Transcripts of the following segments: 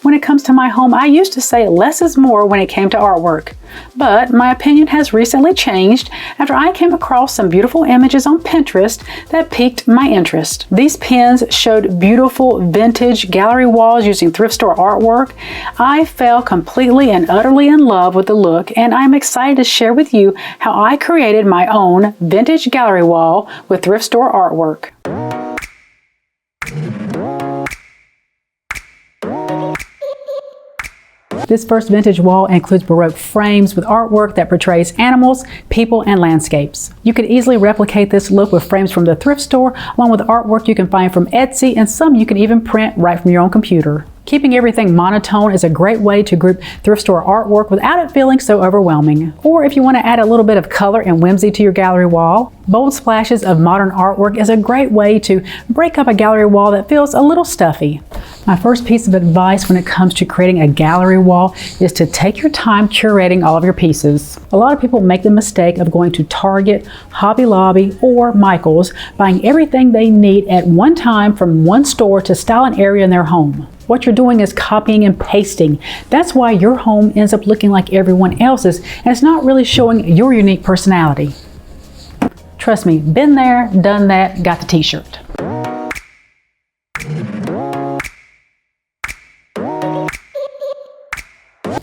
When it comes to my home, I used to say less is more when it came to artwork. But my opinion has recently changed after I came across some beautiful images on Pinterest that piqued my interest. These pins showed beautiful vintage gallery walls using thrift store artwork. I fell completely and utterly in love with the look, and I'm excited to share with you how I created my own vintage gallery wall with thrift store artwork. This first vintage wall includes Baroque frames with artwork that portrays animals, people, and landscapes. You can easily replicate this look with frames from the thrift store, along with artwork you can find from Etsy, and some you can even print right from your own computer. Keeping everything monotone is a great way to group thrift store artwork without it feeling so overwhelming. Or if you want to add a little bit of color and whimsy to your gallery wall, bold splashes of modern artwork is a great way to break up a gallery wall that feels a little stuffy. My first piece of advice when it comes to creating a gallery wall is to take your time curating all of your pieces. A lot of people make the mistake of going to Target, Hobby Lobby, or Michael's, buying everything they need at one time from one store to style an area in their home. What you're doing is copying and pasting. That's why your home ends up looking like everyone else's, and it's not really showing your unique personality. Trust me, been there, done that, got the t-shirt.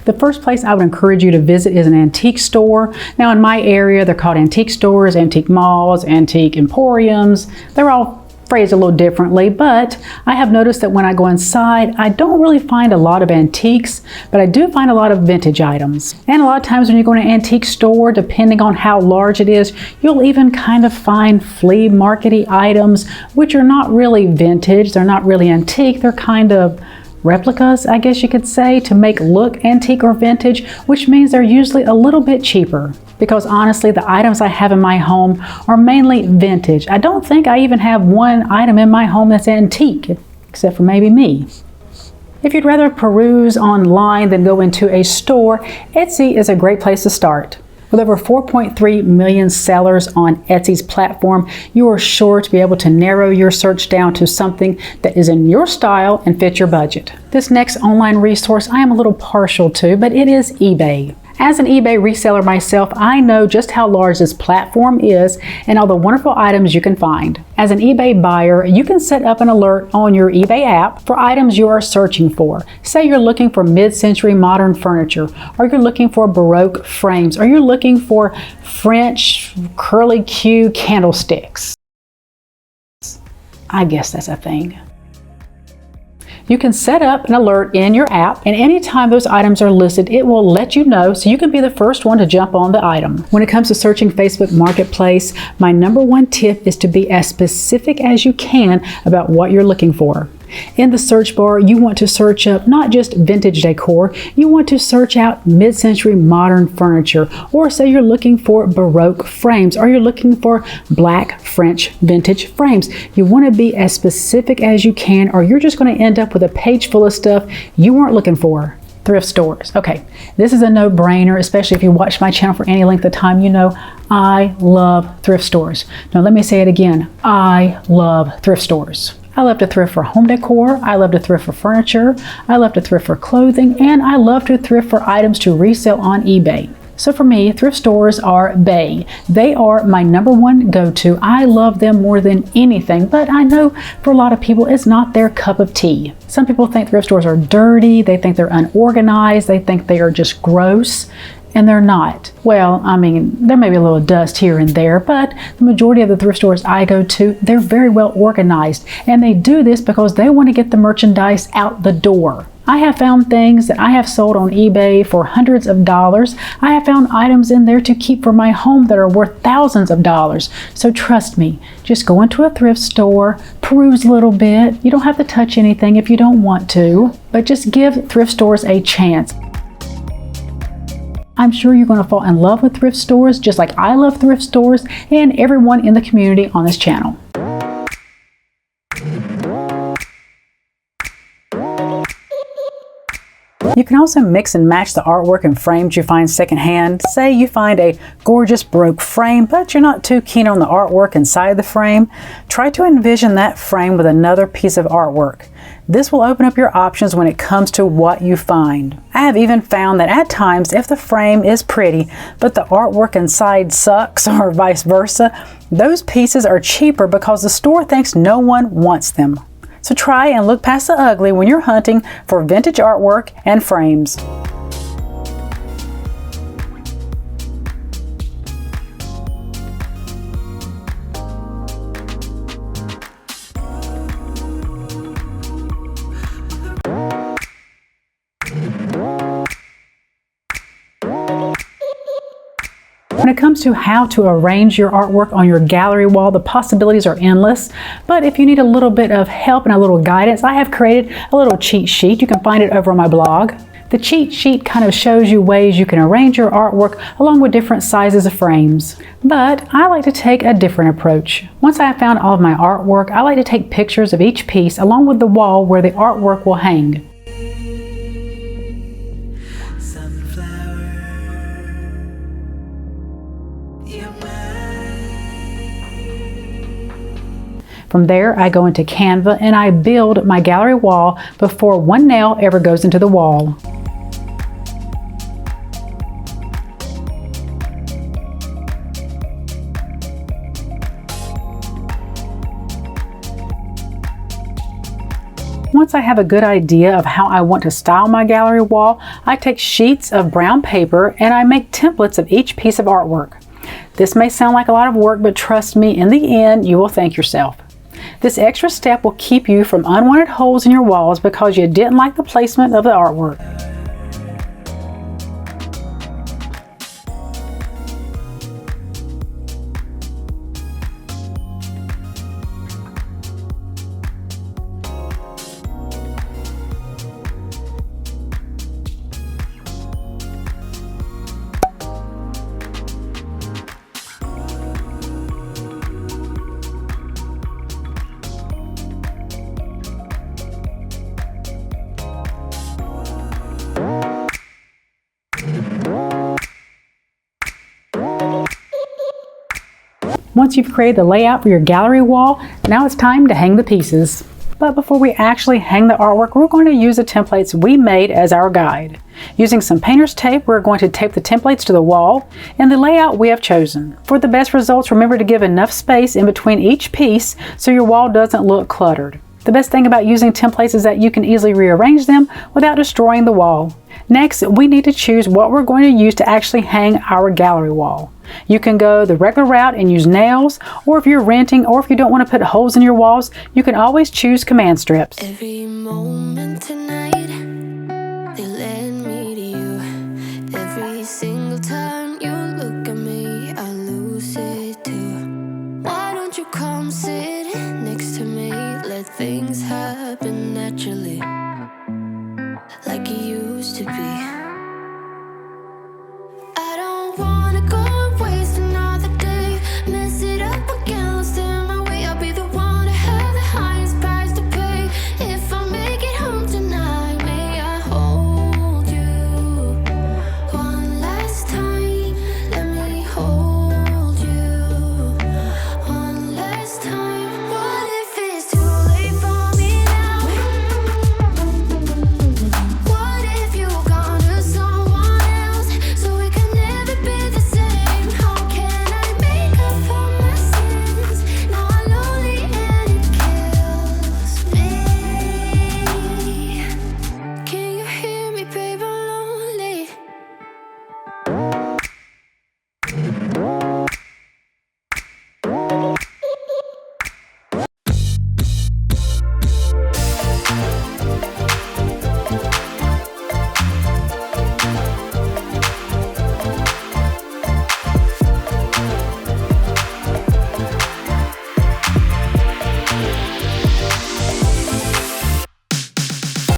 The first place I would encourage you to visit is an antique store. Now in my area, they're called antique stores, antique malls, antique emporiums. They're all phrased a little differently, but I have noticed that when I go inside, I don't really find a lot of antiques, but I do find a lot of vintage items. And a lot of times when you go to an antique store, depending on how large it is, you'll even kind of find flea market-y items, which are not really vintage, they're not really antique, they're kind of replicas, I guess you could say, to make look antique or vintage, which means they're usually a little bit cheaper. Because honestly, the items I have in my home are mainly vintage. I don't think I even have one item in my home that's antique, except for maybe me. If you'd rather peruse online than go into a store, Etsy is a great place to start. With over 4.3 million sellers on Etsy's platform, you are sure to be able to narrow your search down to something that is in your style and fits your budget. This next online resource I am a little partial to, but it is eBay. As an eBay reseller myself, I know just how large this platform is and all the wonderful items you can find. As an eBay buyer, you can set up an alert on your eBay app for items you are searching for. Say you're looking for mid-century modern furniture, or you're looking for Baroque frames, or you're looking for French curly Q candlesticks. I guess that's a thing. You can set up an alert in your app, and anytime those items are listed, it will let you know so you can be the first one to jump on the item. When it comes to searching Facebook Marketplace, my number one tip is to be as specific as you can about what you're looking for. In the search bar, you want to search up not just vintage decor, you want to search out mid-century modern furniture, or say you're looking for Baroque frames, or you're looking for black French vintage frames. You want to be as specific as you can, or you're just going to end up with a page full of stuff you weren't looking for. Thrift stores. Okay, this is a no-brainer, especially if you watch my channel for any length of time. You know I love thrift stores. Now let me say it again. I love thrift stores. I love to thrift for home decor, I love to thrift for furniture, I love to thrift for clothing, and I love to thrift for items to resell on eBay. So for me, thrift stores are bae. They are my number one go-to. I love them more than anything, but I know for a lot of people it's not their cup of tea. Some people think thrift stores are dirty, they think they're unorganized, they think they are just gross. And they're not. Well, I mean, there may be a little dust here and there, but the majority of the thrift stores I go to, they're very well organized. And they do this because they want to get the merchandise out the door. I have found things that I have sold on eBay for hundreds of dollars. I have found items in there to keep for my home that are worth thousands of dollars. So trust me, just go into a thrift store, peruse a little bit. You don't have to touch anything if you don't want to, but just give thrift stores a chance. I'm sure you're going to fall in love with thrift stores just like I love thrift stores and everyone in the community on this channel. You can also mix and match the artwork and frames you find secondhand. Say you find a gorgeous Baroque frame, but you're not too keen on the artwork inside the frame. Try to envision that frame with another piece of artwork. This will open up your options when it comes to what you find. I have even found that at times, if the frame is pretty, but the artwork inside sucks, or vice versa, those pieces are cheaper because the store thinks no one wants them. So try and look past the ugly when you're hunting for vintage artwork and frames. When it comes to how to arrange your artwork on your gallery wall, the possibilities are endless. But if you need a little bit of help and a little guidance, I have created a little cheat sheet. You can find it over on my blog. The cheat sheet kind of shows you ways you can arrange your artwork along with different sizes of frames. But I like to take a different approach. Once I have found all of my artwork, I like to take pictures of each piece along with the wall where the artwork will hang. From there, I go into Canva and I build my gallery wall before one nail ever goes into the wall. Once I have a good idea of how I want to style my gallery wall, I take sheets of brown paper and I make templates of each piece of artwork. This may sound like a lot of work, but trust me, in the end, you will thank yourself. This extra step will keep you from unwanted holes in your walls because you didn't like the placement of the artwork. Once you've created the layout for your gallery wall, now it's time to hang the pieces. But before we actually hang the artwork, we're going to use the templates we made as our guide. Using some painter's tape, we're going to tape the templates to the wall and the layout we have chosen. For the best results, remember to give enough space in between each piece so your wall doesn't look cluttered. The best thing about using templates is that you can easily rearrange them without destroying the wall. Next, we need to choose what we're going to use to actually hang our gallery wall. You can go the regular route and use nails, or if you're renting or if you don't want to put holes in your walls, you can always choose command strips. Every moment tonight, they led me to you. Every single time you look at me, I lose it too. Why don't you come sit next to me? Let things happen naturally, like it used to be. I don't wanna go waste another day, mess it up again, lost in my way. I'll be the one to have the highest price to pay. If I make it home tonight, may I hold you one last time? Let me hold you one last time. What if it's too late for me now? What if you're gonna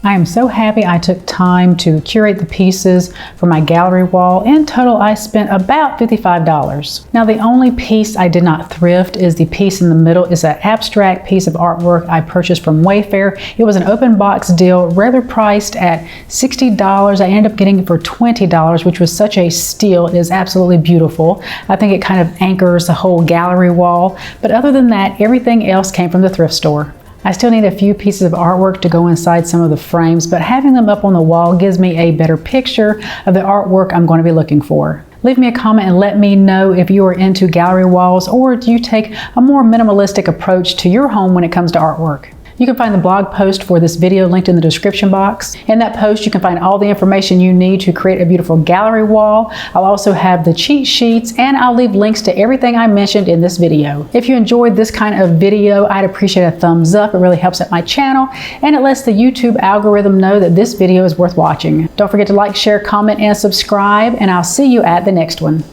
I am so happy I took time to curate the pieces for my gallery wall. In total, I spent about $55. Now, the only piece I did not thrift is the piece in the middle. Is that abstract piece of artwork I purchased from Wayfair. It was an open box deal, rather priced at $60. I ended up getting it for $20, which was such a steal. It is absolutely beautiful. I think it kind of anchors the whole gallery wall. But other than that, everything else came from the thrift store. I still need a few pieces of artwork to go inside some of the frames, but having them up on the wall gives me a better picture of the artwork I'm going to be looking for. Leave me a comment and let me know if you are into gallery walls, or do you take a more minimalistic approach to your home when it comes to artwork. You can find the blog post for this video linked in the description box. In that post, you can find all the information you need to create a beautiful gallery wall. I'll also have the cheat sheets, and I'll leave links to everything I mentioned in this video. If you enjoyed this kind of video, I'd appreciate a thumbs up. It really helps out my channel, and it lets the YouTube algorithm know that this video is worth watching. Don't forget to like, share, comment, and subscribe, and I'll see you at the next one.